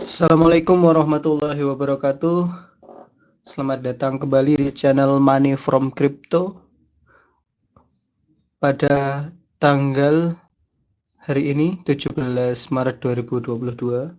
Assalamualaikum warahmatullahi wabarakatuh. Selamat datang kembali di channel Money from Crypto. Pada tanggal hari ini 17 Maret 2022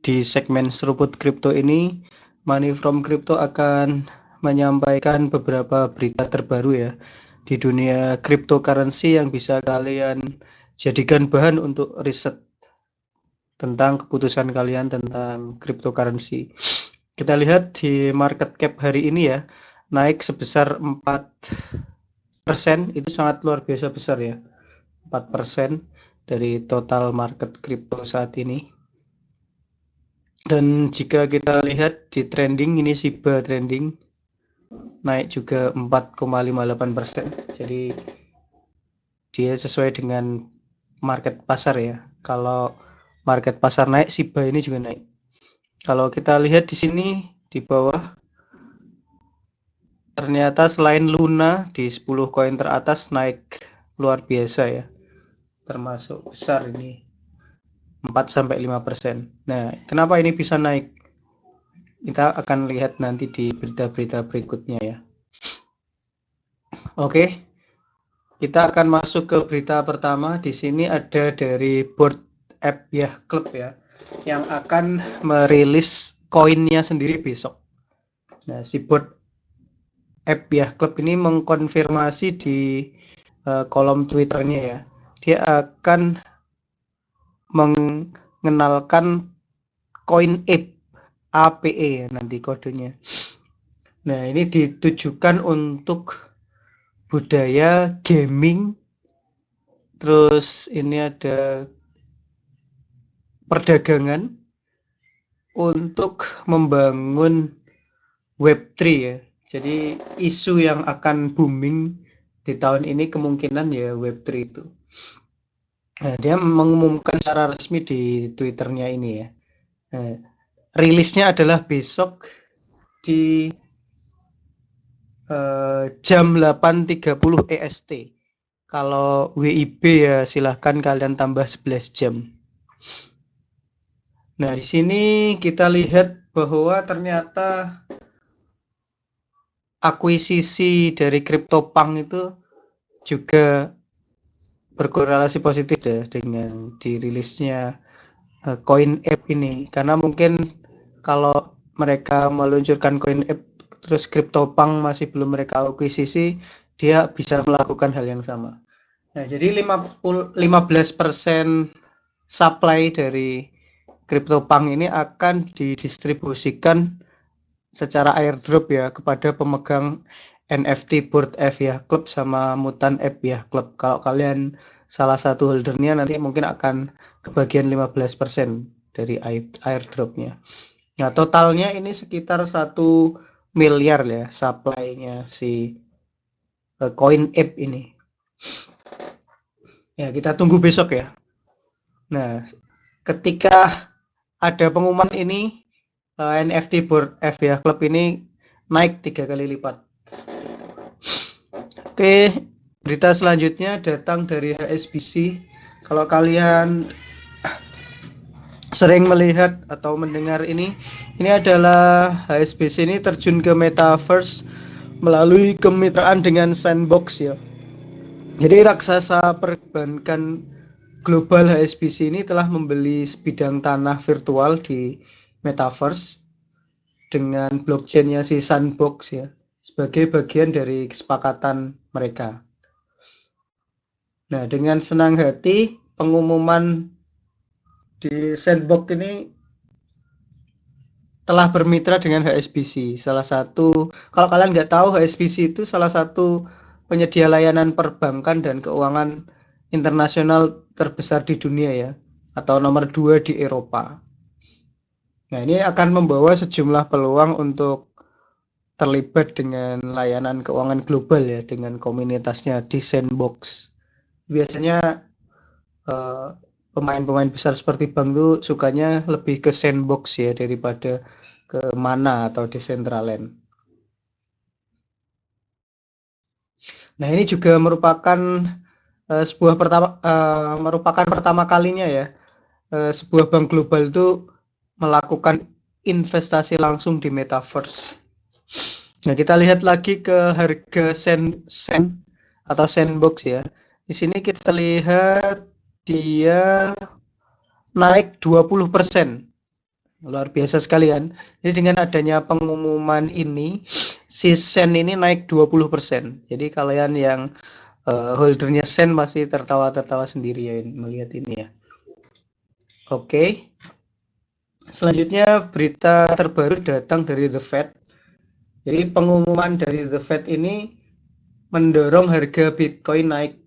di segmen seruput kripto ini Money from Crypto akan menyampaikan beberapa berita terbaru ya di dunia cryptocurrency yang bisa kalian jadikan bahan untuk riset tentang keputusan kalian tentang cryptocurrency. Kita lihat di market cap hari ini ya, naik sebesar 4%, itu sangat luar biasa besar ya. 4% dari total market crypto saat ini. Dan jika kita lihat di trending, ini Shiba trending, naik juga 4,58%. Jadi dia sesuai dengan market pasar ya. Kalau market pasar naik, Shiba ini juga naik. Kalau kita lihat di sini di bawah, ternyata selain Luna di 10 koin teratas naik luar biasa ya. Termasuk besar ini 4-5%. Nah, kenapa ini bisa naik? Kita akan lihat nanti di berita-berita berikutnya ya. Oke. Kita akan masuk ke berita pertama. Di sini ada dari Bored Ape ya Club ya, yang akan merilis koinnya sendiri besok. Nah, si Bored Ape ya Club ini mengkonfirmasi di kolom Twitternya ya, dia akan mengenalkan koin Ape, APE nanti kodenya. Nah, ini ditujukan untuk budaya gaming. Terus ini ada perdagangan untuk membangun Web3 ya. Jadi isu yang akan booming di tahun ini kemungkinan ya Web3 itu. Nah, dia mengumumkan secara resmi di Twitternya ini ya. Nah, rilisnya adalah besok di jam 8.30 EST. Kalau WIB ya silahkan kalian tambah 11 jam. Nah, di sini kita lihat bahwa ternyata akuisisi dari CryptoPunk itu juga berkorelasi positif ya dengan dirilisnya koin Ape ini. Karena mungkin kalau mereka meluncurkan koin Ape terus CryptoPunk masih belum mereka akuisisi, dia bisa melakukan hal yang sama. Nah, jadi 15% supply dari CryptoPunk ini akan didistribusikan secara airdrop ya kepada pemegang NFT Bored Ape ya Club sama Mutant Ape ya Club. Kalau kalian salah satu holdernya nanti mungkin akan kebagian 15% dari airdropnya. Nah, totalnya ini sekitar 1 miliar ya supply-nya si koin Ape ini. Ya, kita tunggu besok ya. Nah, ketika ada pengumuman ini, NFT Bored Ape ya Club ini naik 3 kali lipat. Oke, berita selanjutnya datang dari HSBC. Kalau kalian sering melihat atau mendengar ini adalah HSBC ini terjun ke metaverse melalui kemitraan dengan Sandbox ya. Jadi raksasa perbankan global HSBC ini telah membeli sebidang tanah virtual di metaverse dengan blockchain-nya si Sandbox ya, sebagai bagian dari kesepakatan mereka. Nah, dengan senang hati pengumuman di Sandbox ini telah bermitra dengan HSBC. Salah satu, kalau kalian nggak tahu, HSBC itu salah satu penyedia layanan perbankan dan keuangan internasional terbesar di dunia ya, atau nomor 2 di Eropa. Nah, ini akan membawa sejumlah peluang untuk terlibat dengan layanan keuangan global ya, dengan komunitasnya di Sandbox. Biasanya pemain-pemain besar seperti bank itu sukanya lebih ke Sandbox ya daripada ke Mana atau Decentraland. Nah, ini juga merupakan merupakan pertama kalinya ya sebuah bank global itu melakukan investasi langsung di metaverse. Nah, kita lihat lagi ke harga Sen atau Sandbox ya. Di sini kita lihat dia naik 20%. Luar biasa sekali kan. Jadi dengan adanya pengumuman ini, si Sen ini naik 20%. Jadi kalian yang holdernya Sen masih tertawa-tertawa sendiri ya melihat ini ya. Oke. Selanjutnya berita terbaru datang dari The Fed. Jadi pengumuman dari The Fed ini mendorong harga Bitcoin naik.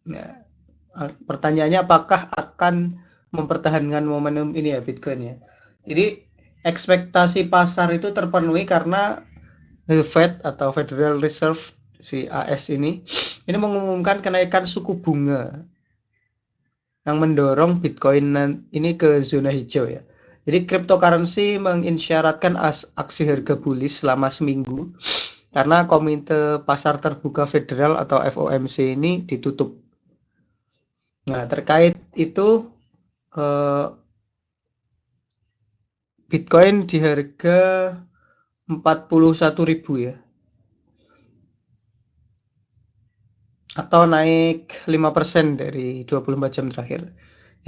Nah, pertanyaannya apakah akan mempertahankan momentum ini ya Bitcoin ya. Jadi ekspektasi pasar itu terpenuhi karena The Fed atau Federal Reserve si AS ini mengumumkan kenaikan suku bunga yang mendorong Bitcoin ini ke zona hijau ya. Jadi cryptocurrency mengisyaratkan aksi harga bullish selama seminggu karena Komite Pasar Terbuka Federal atau FOMC ini ditutup. Nah, terkait itu Bitcoin di harga 41.000 ya. Atau naik 5% dari 24 jam terakhir.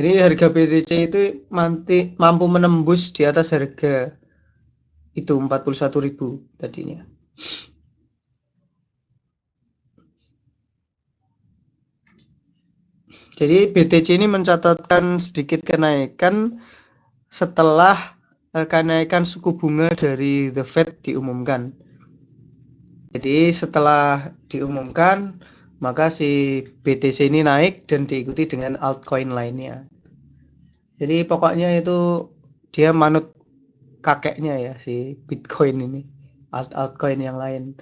Jadi harga BTC itu mampu menembus di atas harga itu 41.000 tadinya. Jadi BTC ini mencatatkan sedikit kenaikan setelah kenaikan suku bunga dari The Fed diumumkan. Jadi setelah diumumkan, maka si BTC ini naik dan diikuti dengan altcoin lainnya. Jadi pokoknya itu dia manut kakeknya ya si Bitcoin ini, altcoin yang lain.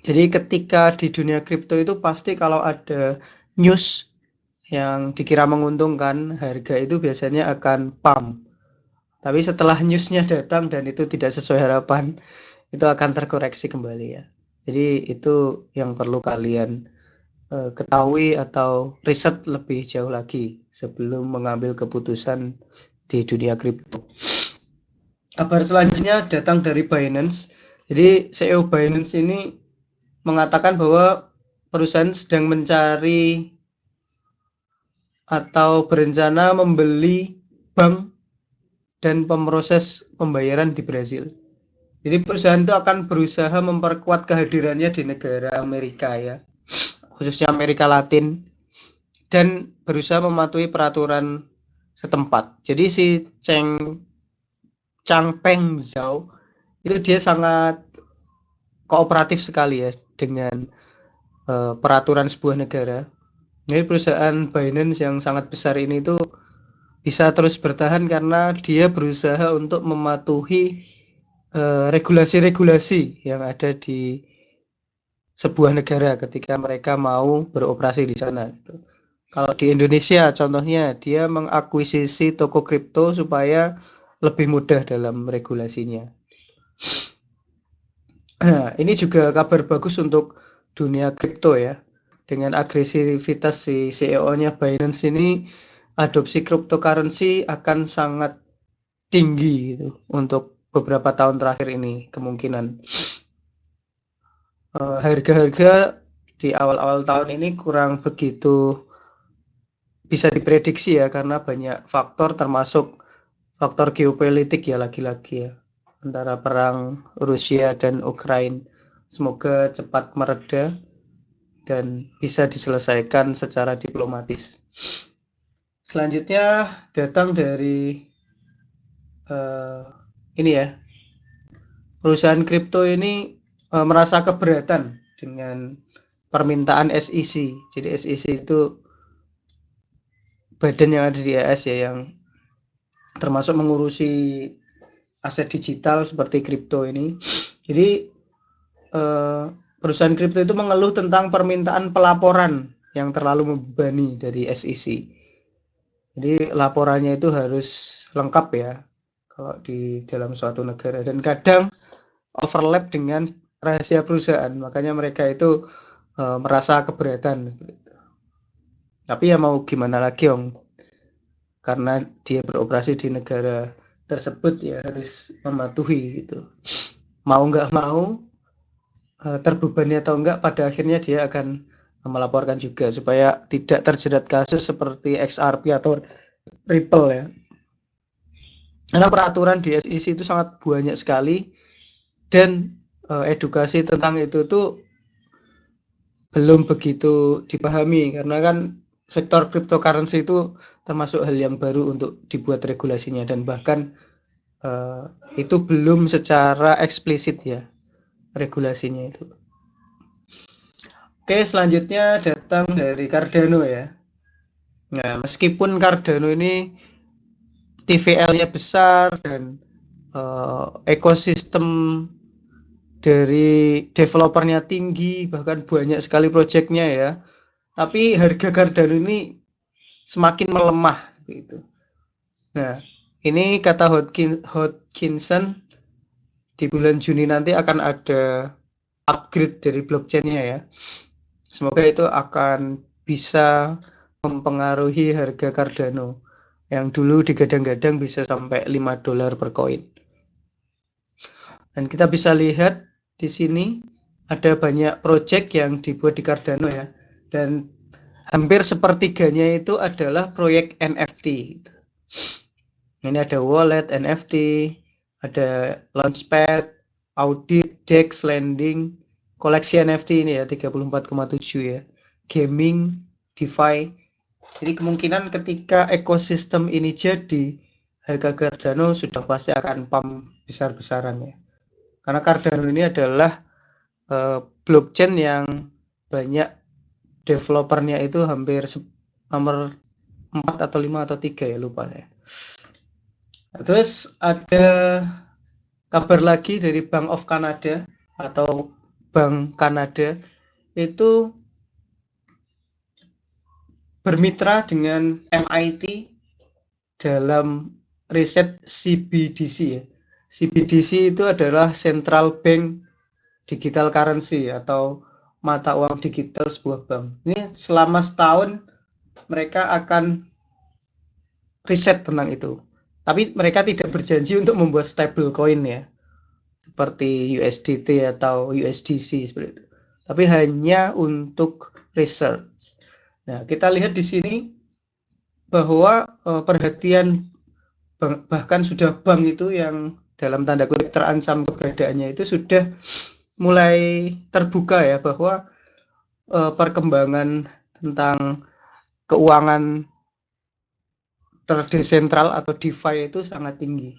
Jadi ketika di dunia kripto itu pasti kalau ada news yang dikira menguntungkan, harga itu biasanya akan pump. Tapi setelah newsnya datang dan itu tidak sesuai harapan, itu akan terkoreksi kembali ya. Jadi itu yang perlu kalian ketahui atau riset lebih jauh lagi sebelum mengambil keputusan di dunia kripto. Kabar selanjutnya datang dari Binance. Jadi CEO Binance ini mengatakan bahwa perusahaan sedang mencari atau berencana membeli bank dan pemroses pembayaran di Brazil. Jadi perusahaan itu akan berusaha memperkuat kehadirannya di negara Amerika ya, khususnya Amerika Latin, dan berusaha mematuhi peraturan setempat. Jadi si Changpeng Zhao itu dia sangat kooperatif sekali ya dengan peraturan sebuah negara. Jadi perusahaan Binance yang sangat besar ini tuh bisa terus bertahan karena dia berusaha untuk mematuhi regulasi-regulasi yang ada di sebuah negara ketika mereka mau beroperasi di sana. Kalau di Indonesia contohnya dia mengakuisisi toko kripto supaya lebih mudah dalam regulasinya. Nah, ini juga kabar bagus untuk dunia kripto ya. Dengan agresivitas si CEO-nya Binance ini, adopsi cryptocurrency akan sangat tinggi gitu untuk beberapa tahun terakhir ini kemungkinan. Harga-harga di awal-awal tahun ini kurang begitu bisa diprediksi ya karena banyak faktor termasuk faktor geopolitik ya lagi-lagi ya antara perang Rusia dan Ukraina. Semoga cepat mereda dan bisa diselesaikan secara diplomatis. Selanjutnya datang dari ini ya, perusahaan kripto ini merasa keberatan dengan permintaan SEC. Jadi SEC itu badan yang ada di AS ya yang termasuk mengurusi aset digital seperti kripto ini. Jadi perusahaan kripto itu mengeluh tentang permintaan pelaporan yang terlalu membebani dari SEC. Jadi laporannya itu harus lengkap ya kalau di dalam suatu negara dan kadang overlap dengan rahasia perusahaan. Makanya mereka itu merasa keberatan. Tapi ya mau gimana lagi om. karena dia beroperasi di negara tersebut ya harus mematuhi gitu. Mau nggak mau terbebani atau enggak pada akhirnya dia akan melaporkan juga supaya tidak terjerat kasus seperti XRP atau Ripple ya. Karena peraturan di SEC itu sangat banyak sekali dan edukasi tentang itu tuh belum begitu dipahami karena kan sektor cryptocurrency itu termasuk hal yang baru untuk dibuat regulasinya dan bahkan itu belum secara eksplisit ya regulasinya itu. Oke, selanjutnya datang dari Cardano ya. Nah, meskipun Cardano ini TVL-nya besar dan ekosistem dari developernya tinggi, bahkan banyak sekali proyeknya ya. Tapi harga Cardano ini semakin melemah seperti itu. Nah, ini kata Hodgkinson di bulan Juni nanti akan ada upgrade dari blockchain-nya ya. Semoga itu akan bisa mempengaruhi harga Cardano yang dulu digadang-gadang bisa sampai $5 per koin. Dan kita bisa lihat di sini ada banyak project yang dibuat di Cardano ya. Dan hampir sepertiganya itu adalah proyek NFT. Ini ada wallet, NFT, ada launchpad, audit, DEX, lending, koleksi NFT ini ya 34,7 ya. Gaming, DeFi. Jadi kemungkinan ketika ekosistem ini jadi, harga Cardano sudah pasti akan pump besar-besaran ya. Karena Cardano ini adalah blockchain yang banyak developernya itu hampir nomor 4 atau 5 atau 3 ya lupa ya. Terus ada kabar lagi dari Bank of Canada atau Bank Kanada itu bermitra dengan MIT dalam riset CBDC ya. CBDC itu adalah Central Bank Digital Currency atau mata uang digital sebuah bank. Ini selama setahun mereka akan riset tentang itu. Tapi mereka tidak berjanji untuk membuat stable coin ya. Seperti USDT atau USDC seperti itu. Tapi hanya untuk research. Nah, kita lihat di sini bahwa perhatian bahkan sudah bank itu yang dalam tanda kutip terancam keberadaannya itu sudah mulai terbuka ya bahwa perkembangan tentang keuangan terdesentral atau DeFi itu sangat tinggi.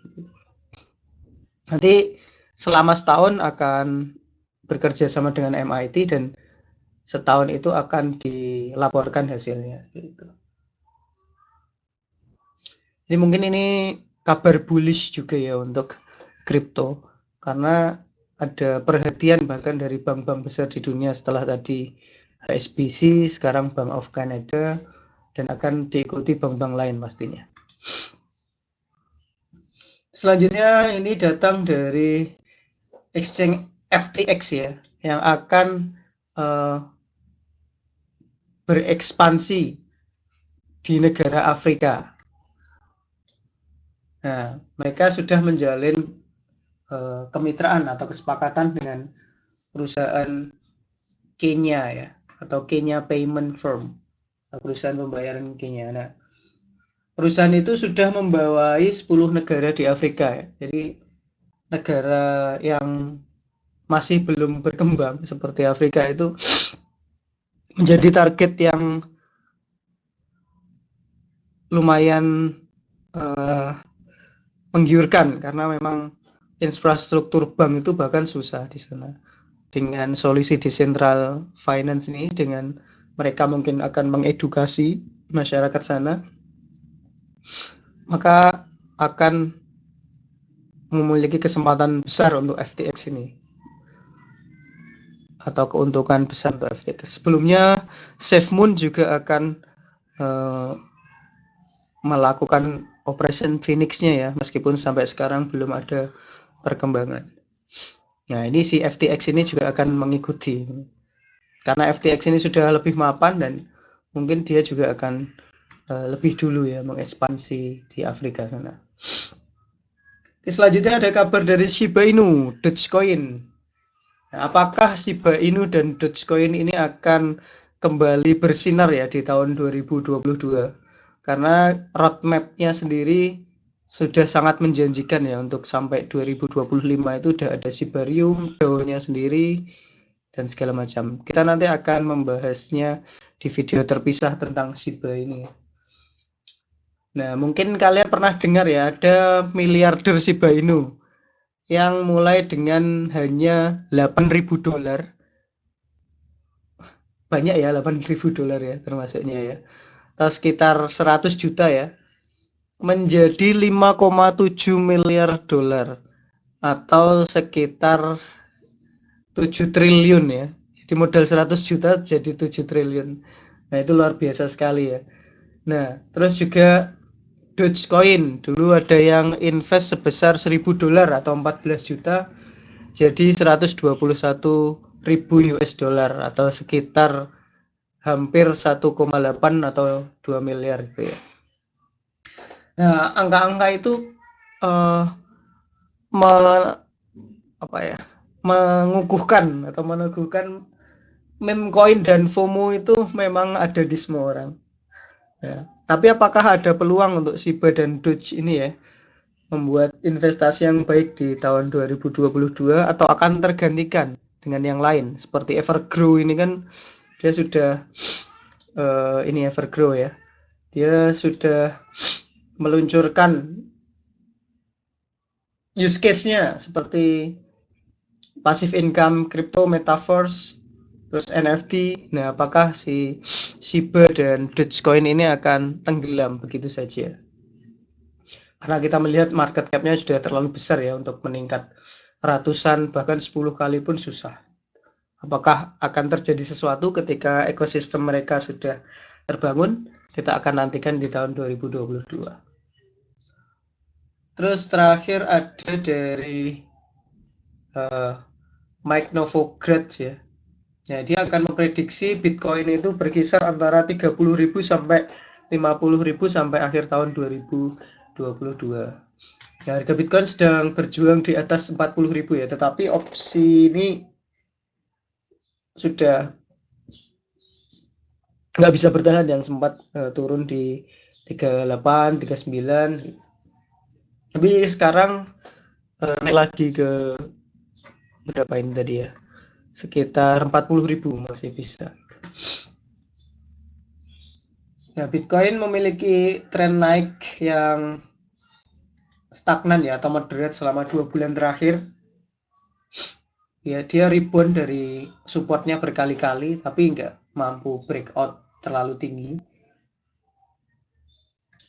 Nanti selama setahun akan bekerja sama dengan MIT dan setahun itu akan dilaporkan hasilnya seperti itu. Jadi mungkin ini kabar bullish juga ya untuk kripto karena ada perhatian bahkan dari bank-bank besar di dunia setelah tadi HSBC, sekarang Bank of Canada, dan akan diikuti bank-bank lain pastinya. Selanjutnya ini datang dari exchange FTX ya, yang akan berekspansi di negara Afrika. Nah, mereka sudah menjalin kemitraan atau kesepakatan dengan perusahaan Kenya ya, atau Kenya Payment Firm, perusahaan pembayaran Kenya. Nah, perusahaan itu sudah membawai 10 negara di Afrika ya. Jadi negara yang masih belum berkembang seperti Afrika itu menjadi target yang lumayan menggiurkan karena memang infrastruktur bank itu bahkan susah di sana. Dengan solusi decentral finance ini, dengan mereka mungkin akan mengedukasi masyarakat sana, maka akan memiliki kesempatan besar untuk FTX ini atau keuntungan besar untuk FTX. Sebelumnya SafeMoon juga akan melakukan Operation Phoenix-nya ya, meskipun sampai sekarang belum ada perkembangan. Nah, ini si FTX ini juga akan mengikuti. Karena FTX ini sudah lebih mapan dan mungkin dia juga akan lebih dulu ya mengekspansi di Afrika sana. Selanjutnya ada kabar dari Shiba Inu, Dogecoin. Nah, apakah Shiba Inu dan Dogecoin ini akan kembali bersinar ya di tahun 2022? Karena roadmap-nya sendiri sudah sangat menjanjikan ya untuk sampai 2025 itu udah ada Shibarium, DAO-nya sendiri, dan segala macam. Kita nanti akan membahasnya di video terpisah tentang Shiba ini. Nah, mungkin kalian pernah dengar ya, ada miliarder Shiba Inu yang mulai dengan hanya $8.000. Banyak ya, $8.000 ya termasuknya ya. Atau sekitar 100 juta ya. Menjadi 5,7 miliar dolar atau sekitar 7 triliun ya. Jadi modal 100 juta jadi 7 triliun. Nah, itu luar biasa sekali ya. Nah, terus juga Dogecoin, dulu ada yang invest sebesar $1.000 atau 14 juta jadi 121.000 US dollar atau sekitar hampir 1,8 atau 2 miliar gitu ya. Nah, angka-angka itu uh, me, apa ya, mengukuhkan atau meneguhkan meme coin dan FOMO itu memang ada di semua orang. Ya. Tapi apakah ada peluang untuk Shiba dan Doge ini ya membuat investasi yang baik di tahun 2022 atau akan tergantikan dengan yang lain seperti Evergrow ini kan dia sudah ini Evergrow ya. Dia sudah meluncurkan use case-nya seperti passive income, crypto, metaverse, terus NFT. Nah, apakah si Shiba dan Dogecoin ini akan tenggelam begitu saja? Karena kita melihat market cap-nya sudah terlalu besar ya untuk meningkat ratusan bahkan 10 kali pun susah. Apakah akan terjadi sesuatu ketika ekosistem mereka sudah terbangun? Kita akan nantikan di tahun 2022. Terus terakhir ada dari Mike Novogratz ya. Nah, dia akan memprediksi Bitcoin itu berkisar antara 30.000 sampai 50.000 sampai akhir tahun 2022. Nah, harga Bitcoin sedang berjuang di atas 40.000 ya, tetapi opsi ini sudah nggak bisa bertahan yang sempat turun di 38, 39. Tapi sekarang naik lagi ke berapa ini tadi ya? Sekitar 40.000 masih bisa. Nah, Bitcoin memiliki tren naik yang stagnan ya atau moderate selama 2 bulan terakhir. Ya, dia rebound dari supportnya berkali-kali tapi nggak mampu breakout terlalu tinggi.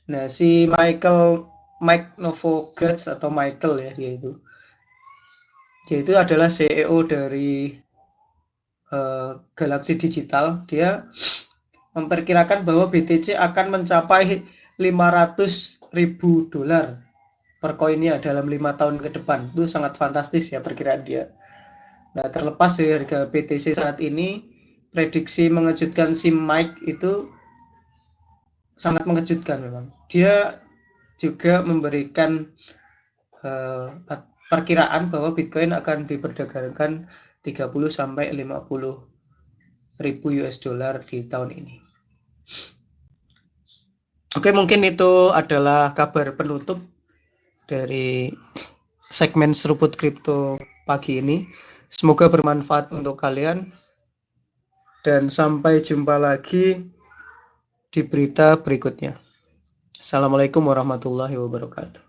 Nah, si Mike Novogratz atau Michael ya dia itu adalah CEO dari Galaxy Digital. Dia memperkirakan bahwa BTC akan mencapai $500.000 per koinnya dalam 5 tahun ke depan. Itu sangat fantastis ya perkiraan dia. Nah, terlepas dari harga BTC saat ini, prediksi mengejutkan si Mike itu sangat mengejutkan memang. Dia juga memberikan perkiraan bahwa Bitcoin akan diperdagangkan 30 sampai 50 ribu US dollar di tahun ini. Oke, mungkin itu adalah kabar penutup dari segmen seruput kripto pagi ini. Semoga bermanfaat untuk kalian dan sampai jumpa lagi di berita berikutnya. Assalamualaikum warahmatullahi wabarakatuh.